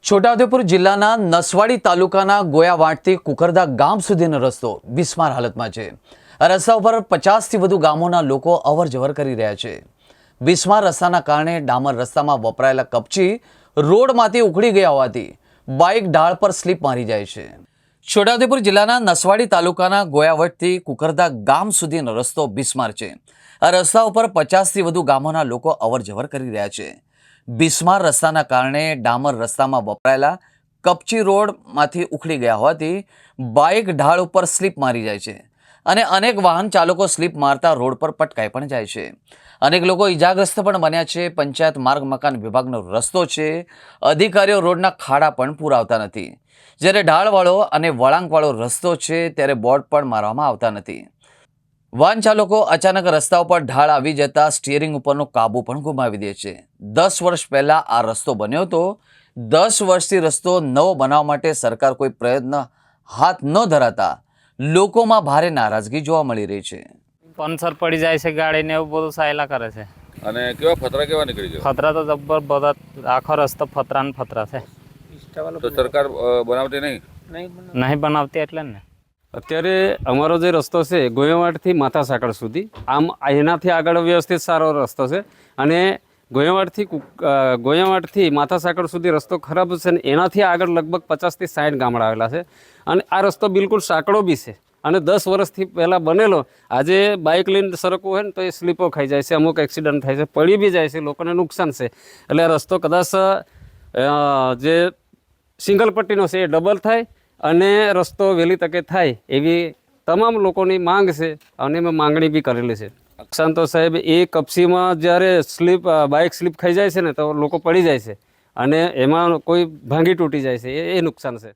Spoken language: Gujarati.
છોટાઉદેપુર જિલ્લાના નસવાડી તાલુકાના ગોયાવાડથી કુકરદા ગામ સુધીનો રસ્તો બિસ્માર હાલતમાં છે। આ રસ્તા ઉપર 50થી વધુ ગામોના લોકો અવરજવર કરી રહ્યા છે। બિસ્માર રસ્તાના કારણે ડામર રસ્તામાં વપરાયેલા કપચી રોડમાંથી ઉખડી ગયા હોવાથી બાઇક ઢાળ પર સ્લીપ મારી જાય છે। છોટાઉદેપુર જિલ્લાના નસવાડી તાલુકાના ગોયાવડથી કુકરદા ગામ સુધીનો રસ્તો બિસ્માર છે। આ રસ્તા ઉપર 50થી વધુ ગામોના લોકો અવરજવર કરી રહ્યા છે। બિસ્માર રસ્તાના કારણે ડામર રસ્તામાં વપરાયેલા કપચી રોડમાંથી ઉખડી ગયા હોવાથી બાઇક ઢાળ ઉપર સ્લીપ મારી જાય છે અને અનેક વાહન ચાલકો સ્લીપ મારતા રોડ પર પટકાઈ પણ જાય છે। અનેક લોકો ઇજાગ્રસ્ત પણ બન્યા છે। પંચાયત માર્ગ મકાન વિભાગનો રસ્તો છે, અધિકારીઓ રોડના ખાડા પણ પુરાવતા નથી। જ્યારે ઢાળવાળો અને વળાંકવાળો રસ્તો છે ત્યારે બોર્ડ પણ મારવામાં આવતા નથી। વાહન ચાલકો અચાનક રસ્તા ઉપર ઢાળ આવી જતા સ્ટીયરિંગ ઉપરનો કાબુ પણ ગુમાવી દે છે। 10 વર્ષ પહેલા આ રસ્તો બન્યો હતો। 10 વર્ષથી રસ્તો નવો બનાવવા માટે સરકાર કોઈ પ્રયત્ન હાથ ન ધરાતા લોકોમાં ભારે નારાજગી જોવા મળી રહી છે। પંચર પડી જાય છે ગાડી ને એવું બધું સાયલા કરે છે અને કેવા ફતરા કેવા નીકળી ગયા? ફતરા તો જબ્બર બધા આખો રસ્તો ફતરા ને ફતરા છે। તો સરકાર બનાવતી નહીં બનાવતી એટલે ને અત્યારે અમારો જે રસ્તો છે ગોયાવાડથી માથા સાંકળ સુધી આમ એનાથી આગળ વ્યવસ્થિત સારો રસ્તો છે અને ગોયાવાડથી માથા સાંકળ સુધી રસ્તો ખરાબ છે ને એનાથી આગળ લગભગ 50થી 60 ગામડા આવેલા છે અને આ રસ્તો બિલકુલ સાંકડો બી છે અને 10 વર્ષથી પહેલાં બનેલો। આજે બાઇક લઈને સરકવું હોય ને તો એ સ્લીપો ખાઈ જાય છે, અમુક એક્સિડન્ટ થાય છે, પડી બી જાય છે, લોકોને નુકસાન છે। એટલે આ રસ્તો કદાચ જે સિંગલ પટ્ટીનો છે એ ડબલ થાય અને રસ્તો વહેલી તકે થાય એવી તમામ લોકોની માંગ છે અને મેં માંગણી બી કરેલી છે। નુકસાન તો સાહેબ એ કપસીમાં જ્યારે બાઇક સ્લીપ ખાઈ જાય છે ને તો લોકો પડી જાય છે અને એમાં કોઈ ભાંગી તૂટી જાય છે, એ નુકસાન છે।